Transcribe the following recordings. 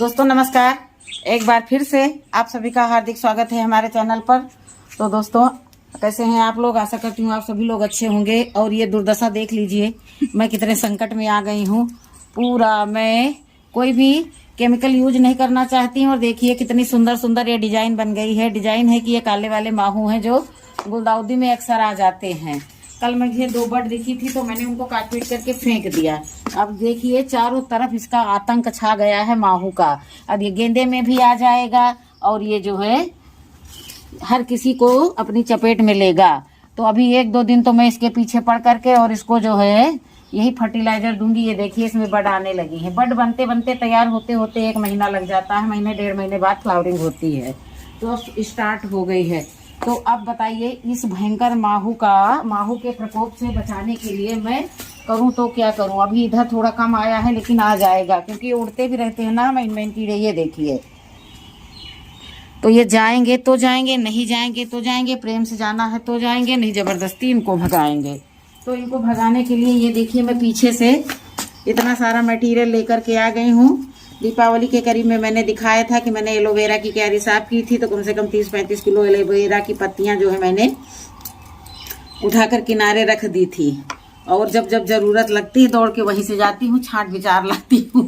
दोस्तों नमस्कार, एक बार फिर से आप सभी का हार्दिक स्वागत है हमारे चैनल पर। तो दोस्तों कैसे हैं आप लोग? आशा करती हूँ आप सभी लोग अच्छे होंगे। और ये दुर्दशा देख लीजिए, मैं कितने संकट में आ गई हूँ। पूरा मैं कोई भी केमिकल यूज नहीं करना चाहती हूँ। और देखिए कितनी सुंदर सुंदर ये डिजाइन बन गई है। डिजाइन है कि ये काले वाले माहू हैं जो गुलदाउदी में अक्सर आ जाते हैं। कल मुझे 2 बर्ड दिखी थी तो मैंने उनको काट पीट करके फेंक दिया। अब देखिए चारों तरफ इसका आतंक छा गया है माहू का। अब ये गेंदे में भी आ जाएगा और ये जो है हर किसी को अपनी चपेट में लेगा। तो अभी 1-2 दिन तो मैं इसके पीछे पड़ करके और इसको जो है यही फर्टिलाइजर दूंगी। ये देखिए इसमें बर्ड आने लगी है। बर्ड बनते बनते तैयार होते होते 1 महीना लग जाता है। महीने 1.5 महीने बाद फ्लावरिंग होती है। तो स्टार्ट हो गई है। तो अब बताइए इस भयंकर माहू के प्रकोप से बचाने के लिए मैं करूं तो क्या करूं। अभी इधर थोड़ा कम आया है लेकिन आ जाएगा, क्योंकि उड़ते भी रहते हैं ना मेन कीड़े। ये देखिए, तो ये जाएंगे तो जाएंगे, नहीं जाएंगे तो जाएंगे। प्रेम से जाना है तो जाएंगे, नहीं जबरदस्ती इनको भगाएंगे। तो इनको भगाने के लिए ये देखिए मैं पीछे से इतना सारा मटेरियल लेकर के आ गई हूँ। दीपावली के करीब में मैंने दिखाया था कि मैंने एलोवेरा की क्यारी साफ की थी। तो कम से कम 30-35 किलो एलोवेरा की पत्तियां जो है मैंने उठाकर किनारे रख दी थी। और जब जब जरूरत लगती है दौड़ के वहीं से जाती हूँ, छांट विचार लाती हूँ।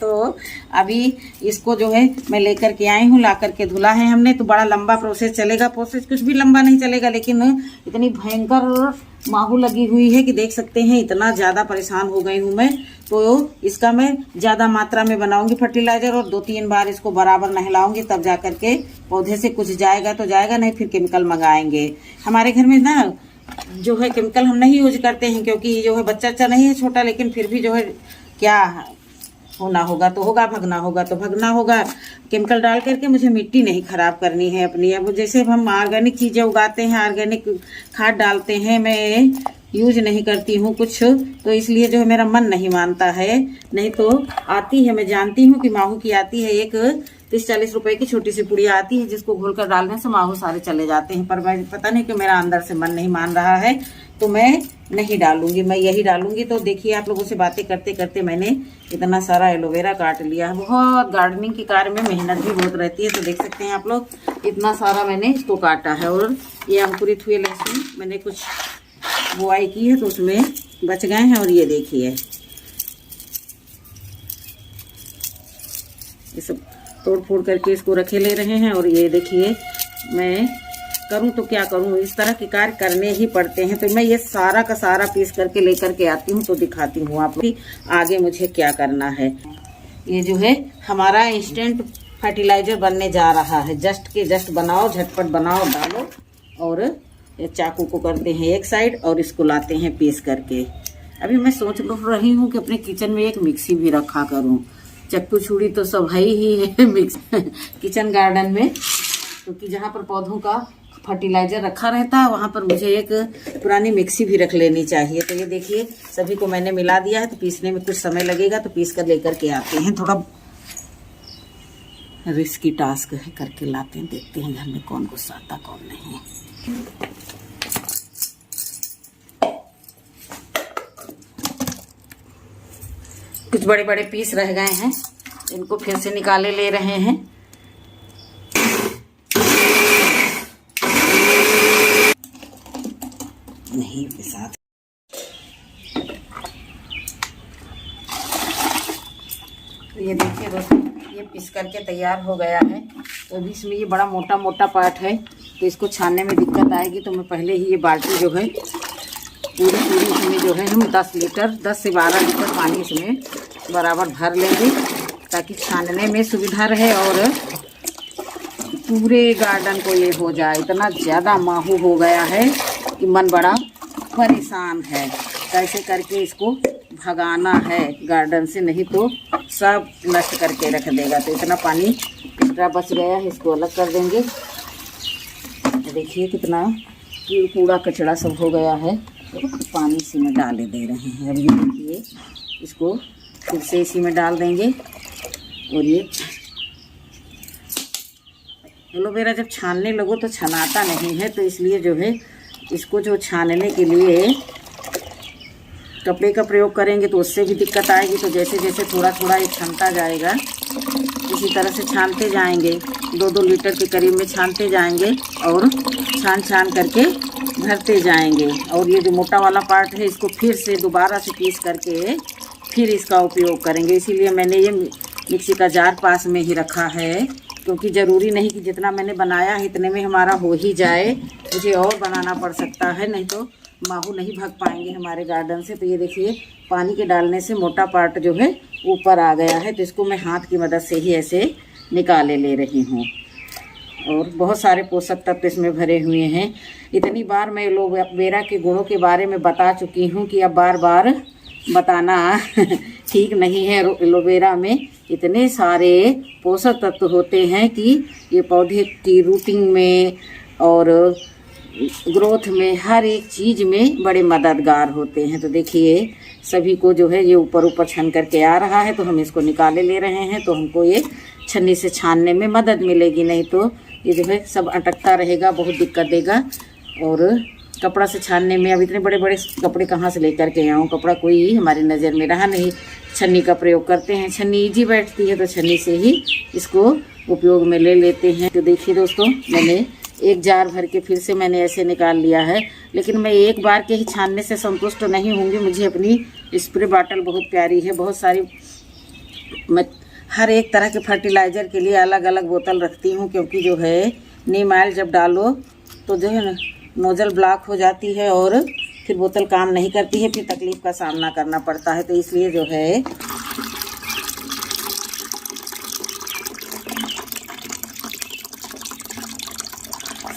तो अभी इसको जो है मैं लेकर के आई हूँ। ला करके धुला है हमने। तो बड़ा लंबा प्रोसेस चलेगा। प्रोसेस कुछ भी लंबा नहीं चलेगा, लेकिन इतनी भयंकर माहू लगी हुई है कि देख सकते हैं इतना ज़्यादा परेशान हो गई हूँ मैं। तो इसका मैं ज़्यादा मात्रा में बनाऊंगी फर्टिलाइजर और 2-3 बार इसको बराबर नहलाऊंगी, तब जा करके पौधे से कुछ जाएगा तो जाएगा, नहीं फिर केमिकल मंगाएंगे। हमारे घर में ना जो है केमिकल हम नहीं यूज करते हैं, क्योंकि जो है बच्चा नहीं है छोटा, लेकिन फिर भी जो है क्या होना होगा तो होगा, भगना होगा तो भगना होगा। केमिकल डाल करके मुझे मिट्टी नहीं खराब करनी है अपनी। अब जैसे हम ऑर्गेनिक चीजें उगाते हैं, ऑर्गेनिक खाद डालते हैं, मैं यूज नहीं करती हूँ कुछ। तो इसलिए जो है मेरा मन नहीं मानता है। नहीं तो आती है, मैं जानती हूँ कि माहू की आती है। एक 30-40 रुपए की छोटी सी पुड़िया आती है जिसको घोलकर डालने से माहू सारे चले जाते हैं। पर मैं पता नहीं कि मेरा अंदर से मन नहीं मान रहा है, तो मैं नहीं डालूंगी, मैं यही डालूंगी। तो देखिए आप लोगों से बातें करते करते मैंने इतना सारा एलोवेरा काट लिया है। बहुत गार्डनिंग के कार्य में मेहनत भी बहुत रहती है। तो देख सकते हैं आप लोग इतना सारा मैंने इसको काटा है। और ये अंकुरित हुए लहसुन मैंने कुछ बुआई की है तो उसमें बच गए हैं। और ये देखिए ये सब तोड़ फोड़ करके इसको रखे ले रहे हैं। और ये देखिए मैं करूं तो क्या करूं, इस तरह के कार्य करने ही पड़ते हैं। तो मैं ये सारा का सारा पीस करके लेकर के आती हूँ, तो दिखाती हूँ आप लोग आगे मुझे क्या करना है। ये जो है हमारा इंस्टेंट फर्टिलाइजर बनने जा रहा है। जस्ट के जस्ट बनाओ, झटपट बनाओ, डालो। और चाकू को करते हैं एक साइड और इसको लाते हैं पीस करके। अभी मैं सोच रही हूँ कि अपने किचन में एक मिक्सी भी रखा करूँ। चक्कू छुरी तो सब है ही है मिक्स किचन गार्डन में, क्योंकि जहाँ पर पौधों का फर्टिलाइजर रखा रहता है वहाँ पर मुझे एक पुरानी मिक्सी भी रख लेनी चाहिए। तो ये देखिए सभी को मैंने मिला दिया है। तो पीसने में कुछ समय लगेगा, तो पीस कर लेकर के आते हैं। थोड़ा रिस्की टास्क है, करके लाते हैं, देखते हैं घर में कौन गुस्सा आता कौन नहीं। कुछ बड़े बड़े पीस रह गए हैं, इनको फिर से निकाले ले रहे हैं। नहीं पिसा, तो ये देखिए दोस्तों ये पीस करके तैयार हो गया है। तो अभी इसमें ये बड़ा मोटा मोटा पार्ट है, तो इसको छानने में दिक्कत आएगी। तो मैं पहले ही ये बाल्टी जो है पूरी इसमें जो है हम 10 से 12 लीटर पानी इसमें बराबर भर लेंगे, ताकि छानने में सुविधा रहे और पूरे गार्डन को ये हो जाए। इतना ज़्यादा माहू हो गया है कि मन बड़ा परेशान है। कैसे करके इसको भगाना है गार्डन से, नहीं तो सब नष्ट करके रख देगा। तो इतना पानी एक्स्ट्रा बच गया है, इसको अलग कर देंगे। देखिए कितना कूड़ा कचड़ा सब हो गया है, तो पानी इसी में डाले दे रहे हैं। अब ये देखिए इसको फिर से इसी में डाल देंगे। और ये एलोवेरा जब छानने लगो तो छनाता नहीं है, तो इसलिए जो है इसको जो छानने के लिए कपड़े का प्रयोग करेंगे तो उससे भी दिक्कत आएगी। तो जैसे जैसे थोड़ा थोड़ा ये छनता जाएगा इसी तरह से छानते जाएंगे, 2-2 लीटर के करीब में छानते जाएंगे और छान करके भरते जाएंगे। और ये जो मोटा वाला पार्ट है इसको फिर से दोबारा से पीस करके फिर इसका उपयोग करेंगे। इसीलिए मैंने ये मिक्सी का जार पास में ही रखा है, क्योंकि ज़रूरी नहीं कि जितना मैंने बनाया है इतने में हमारा हो ही जाए, मुझे और बनाना पड़ सकता है, नहीं तो माहू नहीं भाग पाएंगे हमारे गार्डन से। तो ये देखिए पानी के डालने से मोटा पार्ट जो है ऊपर आ गया है, तो इसको मैं हाथ की मदद से ही ऐसे निकाले ले रही हूँ। और बहुत सारे पोषक तत्व इसमें भरे हुए हैं। इतनी बार मैं एलोवेरा के गुणों के बारे में बता चुकी हूँ कि अब बार बार बताना ठीक नहीं है। एलोवेरा में इतने सारे पोषक तत्व होते हैं कि ये पौधे की रूटिंग में और ग्रोथ में हर एक चीज़ में बड़े मददगार होते हैं। तो देखिए सभी को जो है ये ऊपर ऊपर छन करके आ रहा है, तो हम इसको निकाले ले रहे हैं। तो हमको ये छन्नी से छानने में मदद मिलेगी, नहीं तो ये जो है सब अटकता रहेगा, बहुत दिक्कत देगा। और कपड़ा से छानने में अब इतने बड़े बड़े कपड़े कहाँ से लेकर के आऊँ, कपड़ा कोई हमारी नज़र में रहा नहीं, छन्नी का प्रयोग करते हैं। छन्नी ईजी बैठती है तो छन्नी से ही इसको उपयोग में ले लेते हैं। तो देखिए दोस्तों, मैंने एक जार भर के फिर से मैंने ऐसे निकाल लिया है। लेकिन मैं एक बार के ही छानने से संतुष्ट नहीं होंगी, मुझे अपनी स्प्रे बॉटल बहुत प्यारी है। बहुत सारी मैं हर एक तरह के फर्टिलाइज़र के लिए अलग अलग बोतल रखती हूँ, क्योंकि जो है नीम ऑयल जब डालो तो जो है ना नोजल ब्लॉक हो जाती है और फिर बोतल काम नहीं करती है, फिर तकलीफ़ का सामना करना पड़ता है। तो इसलिए जो है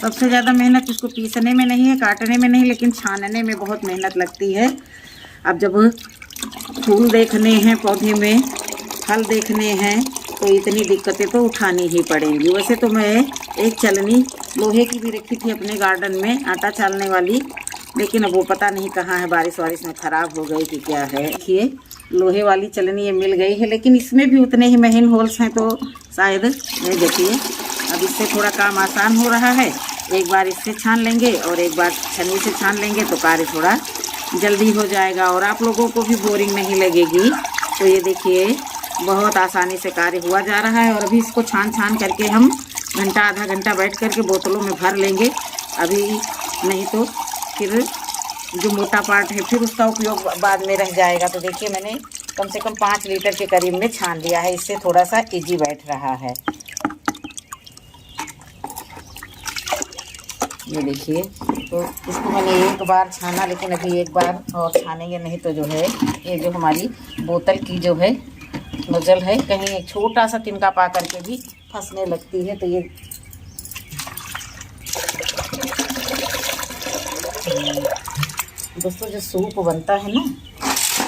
सबसे ज़्यादा मेहनत इसको पीसने में नहीं है, काटने में नहीं, लेकिन छानने में बहुत मेहनत लगती है। अब जब फूल देखने हैं पौधे में, फल देखने हैं, तो इतनी दिक्कतें तो उठानी ही पड़ेंगी। वैसे तो मैं एक चलनी लोहे की भी रखी थी अपने गार्डन में, आटा चालने वाली, लेकिन अब वो पता नहीं कहाँ है, बारिश वारिश में ख़राब हो गई कि क्या है। देखिए लोहे वाली चलनी ये मिल गई है, लेकिन इसमें भी उतने ही महीन होल्स हैं, तो शायद ये देखिए अब इससे थोड़ा काम आसान हो रहा है। एक बार इससे छान लेंगे और एक बार छन्नी से छान लेंगे तो कार्य थोड़ा जल्दी हो जाएगा और आप लोगों को भी बोरिंग नहीं लगेगी। तो ये देखिए बहुत आसानी से कार्य हुआ जा रहा है। और अभी इसको छान करके हम घंटा आधा घंटा बैठ करके बोतलों में भर लेंगे, अभी नहीं तो फिर जो मोटा पार्ट है फिर उसका उपयोग बाद में रह जाएगा। तो देखिए मैंने कम से कम 5 लीटर के करीब में छान लिया है, इससे थोड़ा सा इजी बैठ रहा है। ये देखिए, तो इसको मैंने एक बार छाना, लेकिन अभी एक बार और छानेंगे, नहीं तो जो है ये जो हमारी बोतल की जो है नोजल है कहीं एक छोटा सा तिनका पा करके भी फंसने लगती है। तो ये दोस्तों जो सूप बनता है ना,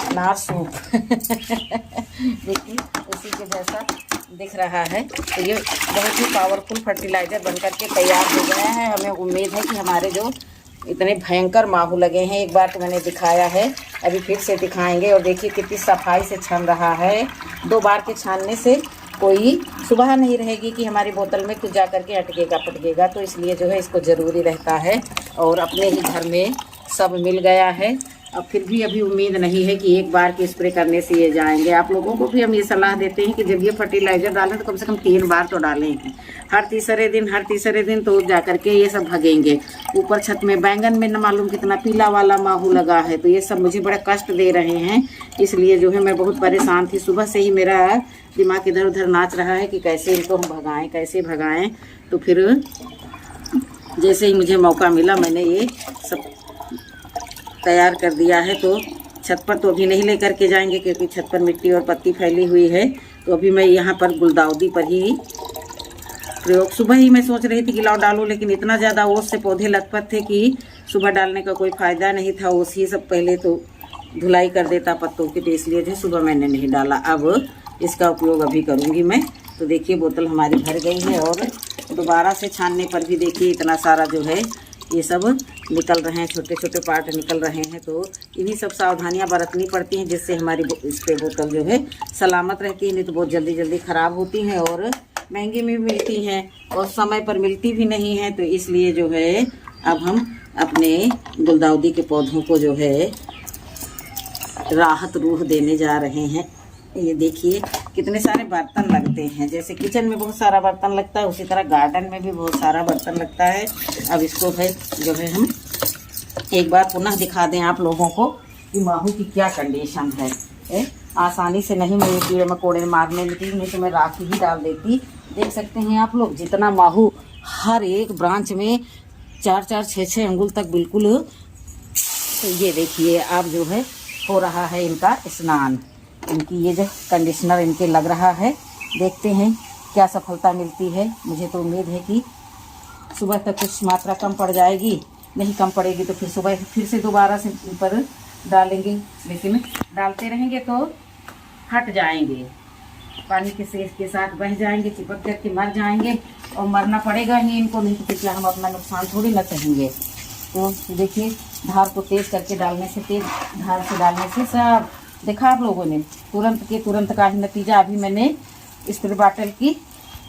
अनार सूप देखिए उसी के जैसा दिख रहा है। तो ये बहुत ही पावरफुल फर्टिलाइज़र बनकर के तैयार हो गया है। हमें उम्मीद है कि हमारे जो इतने भयंकर माहू लगे हैं, एक बार तो मैंने दिखाया है, अभी फिर से दिखाएंगे। और देखिए कितनी सफाई से छन रहा है। 2 बार के छानने से कोई सुबह नहीं रहेगी कि हमारी बोतल में कुछ जा करके अटकेगा पटकेगा। तो इसलिए जो है इसको ज़रूरी रहता है। और अपने ही घर में सब मिल गया है। अब फिर भी अभी उम्मीद नहीं है कि एक बार के स्प्रे करने से ये जाएंगे। आप लोगों को भी हम ये सलाह देते हैं कि जब ये फर्टिलाइज़र डालें तो कम से कम 3 बार तो डालें। हर तीसरे दिन तो जा करके ये सब भगेंगे। ऊपर छत में बैंगन में न मालूम कितना पीला वाला माहू लगा है, तो ये सब मुझे बड़ा कष्ट दे रहे हैं। इसलिए जो है मैं बहुत परेशान थी। सुबह से ही मेरा दिमाग इधर उधर नाच रहा है कि कैसे इनको हम भगाएं, कैसे भगाएं। तो फिर जैसे ही मुझे मौका मिला मैंने ये सब तैयार कर दिया है। तो छत पर तो अभी नहीं लेकर के जाएंगे, क्योंकि छत पर मिट्टी और पत्ती फैली हुई है। तो अभी मैं यहाँ पर गुलदाउदी पर ही प्रयोग, सुबह ही मैं सोच रही थी कि लाओ डालो, लेकिन इतना ज़्यादा ओस से पौधे लथपथ थे कि सुबह डालने का कोई फ़ायदा नहीं था। ओस ही सब पहले तो धुलाई कर देता पत्तों की, तो इसलिए जो सुबह मैंने नहीं डाला। अब इसका उपयोग अभी करूँगी मैं। तो देखिए बोतल हमारी भर गई है और दोबारा से छानने पर भी देखिए इतना सारा जो है ये सब निकल रहे हैं, छोटे छोटे पार्ट निकल रहे हैं। तो इन्हीं सब सावधानियां बरतनी पड़ती हैं, जिससे हमारी स्प्रे बोतल जो है सलामत रहती है। नहीं तो बहुत जल्दी जल्दी ख़राब होती हैं और महंगी में भी मिलती हैं और समय पर मिलती भी नहीं है। तो इसलिए जो है अब हम अपने गुलदाउदी के पौधों को जो है राहत रूह देने जा रहे हैं। ये देखिए कितने सारे बर्तन लगते हैं। जैसे किचन में बहुत सारा बर्तन लगता है, उसी तरह गार्डन में भी बहुत सारा बर्तन लगता है। अब इसको है जो है हम एक बार पुनः दिखा दें आप लोगों को कि माहू की क्या कंडीशन है। आसानी से नहीं मैं कीड़े मकोड़े मारने लगी, नहीं तो मैं राखी ही डाल देती। देख सकते हैं आप लोग जितना माहू हर एक ब्रांच में 4-4, 6-6 अंगुल तक बिल्कुल। तो ये देखिए आप जो है हो रहा है इनका स्नान, इनकी ये जो कंडीशनर इनके लग रहा है। देखते हैं क्या सफलता मिलती है। मुझे तो उम्मीद है कि सुबह तक कुछ मात्रा कम पड़ जाएगी, नहीं कम पड़ेगी तो फिर सुबह फिर से दोबारा से ऊपर डालेंगे, लेकिन डालते रहेंगे तो हट जाएंगे, पानी के सेज के साथ बह जाएंगे, चिपक करके मर जाएंगे और मरना पड़ेगा ही इनको, नहीं तो फिर हम अपना नुकसान थोड़ी ना सहेंगे। तो देखिए धार को तेज करके डालने से, तेज धार से डालने से सब देखा आप लोगों ने तुरंत का ही नतीजा। अभी मैंने स्प्रे बॉटल की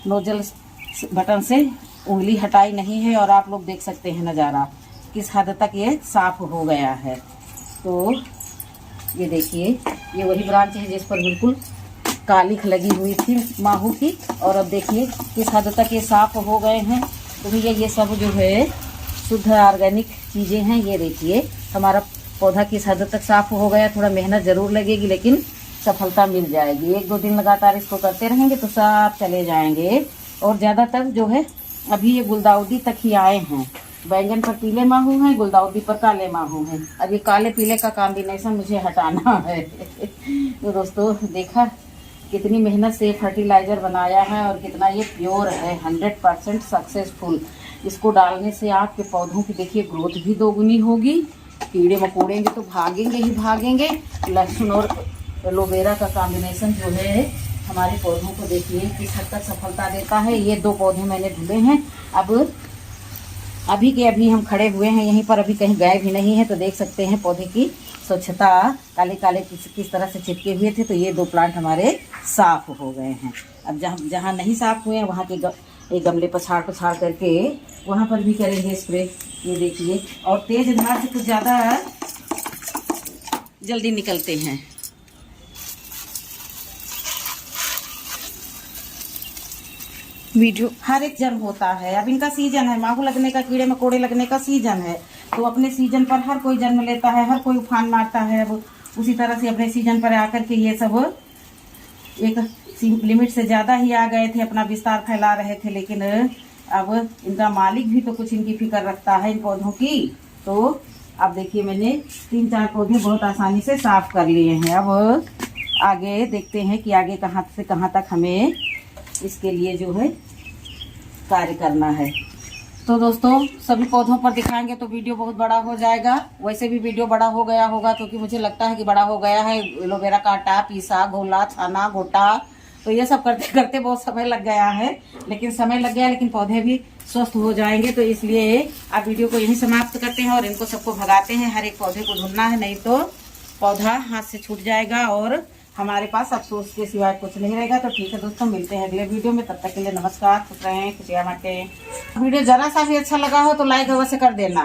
नोजल बटन से उंगली हटाई नहीं है और आप लोग देख सकते हैं नज़ारा किस हद तक ये साफ हो गया है। तो ये देखिए ये वही ब्रांच है जिस पर बिल्कुल कालिख लगी हुई थी माहू की, और अब देखिए किस हद तक ये साफ हो गए हैं। तो भैया ये सब जो है शुद्ध ऑर्गेनिक चीज़ें हैं। ये देखिए हमारा पौधा किस हद तक साफ हो गया। थोड़ा मेहनत ज़रूर लगेगी लेकिन सफलता मिल जाएगी। 1-2 दिन लगातार इसको करते रहेंगे तो सब चले जाएंगे। और ज़्यादातर जो है अभी ये गुलदाउदी तक ही आए हैं। बैंगन पर पीले माहू हैं, गुलदाउदी पर काले माहू हैं। अब ये काले पीले का कॉम्बिनेशन मुझे हटाना है। तो दोस्तों देखा कितनी मेहनत से फर्टिलाइज़र बनाया है और कितना ये प्योर है, 100% सक्सेसफुल। इसको डालने से आपके पौधों की देखिए ग्रोथ भी दोगुनी होगी, कीड़े मकोड़ेंगे तो भागेंगे ही भागेंगे। लहसुन और एलोवेरा का कॉम्बिनेशन जो है हमारे पौधों को देखिए किस हद तक सफलता देता है। ये 2 पौधे मैंने धुले हैं, अब अभी के अभी हम खड़े हुए हैं यहीं पर, अभी कहीं गए भी नहीं है। तो देख सकते हैं पौधे की स्वच्छता, काले काले किस तरह से चिपके हुए थे। तो ये 2 प्लांट हमारे साफ हो गए हैं। अब जहाँ नहीं साफ हुए हैं वहाँ के एक गमले पछाड़ करके वहाँ पर भी करेंगे स्प्रे। ये देखिए, और तेज धार से कुछ ज़्यादा जल्दी निकलते हैं। वीडियो हर एक जन होता है। अब इनका सीजन है, माहू लगने का, कीड़े मकोड़े लगने का सीजन है। तो अपने सीजन पर हर कोई जन्म लेता है, हर कोई उफान मारता है। अब उसी तरह से अपने सीजन पर आकर के ये सब एक लिमिट से ज़्यादा ही आ गए थे, अपना विस्तार फैला रहे थे। लेकिन अब इनका मालिक भी तो कुछ इनकी फिक्र रखता है इन पौधों की। तो अब देखिए मैंने 3-4 पौधे बहुत आसानी से साफ कर लिए हैं। अब आगे देखते हैं कि आगे कहाँ से कहाँ तक हमें इसके लिए जो है कार्य करना है। तो दोस्तों सभी पौधों पर दिखाएंगे तो वीडियो बहुत बड़ा हो जाएगा। वैसे भी वीडियो बड़ा हो गया होगा क्योंकि मुझे लगता है कि बड़ा हो गया है। एलोवेरा काटा, पीसा, घोला, छाना, घोटा, तो ये सब करते करते बहुत समय लग गया है। लेकिन समय लग गया, लेकिन पौधे भी स्वस्थ हो जाएंगे। तो इसलिए आप वीडियो को यहीं समाप्त करते हैं और इनको सबको भगाते हैं। हर एक पौधे को ढूंढना है, नहीं तो पौधा हाथ से छूट जाएगा और हमारे पास अफसोस के सिवाय कुछ नहीं रहेगा। तो ठीक है दोस्तों, मिलते हैं अगले वीडियो में। तब तक के लिए नमस्कार, खुश रहें, खुशियाँ बांटें। वीडियो जरा सा भी अच्छा लगा हो तो लाइक अवश्य कर देना।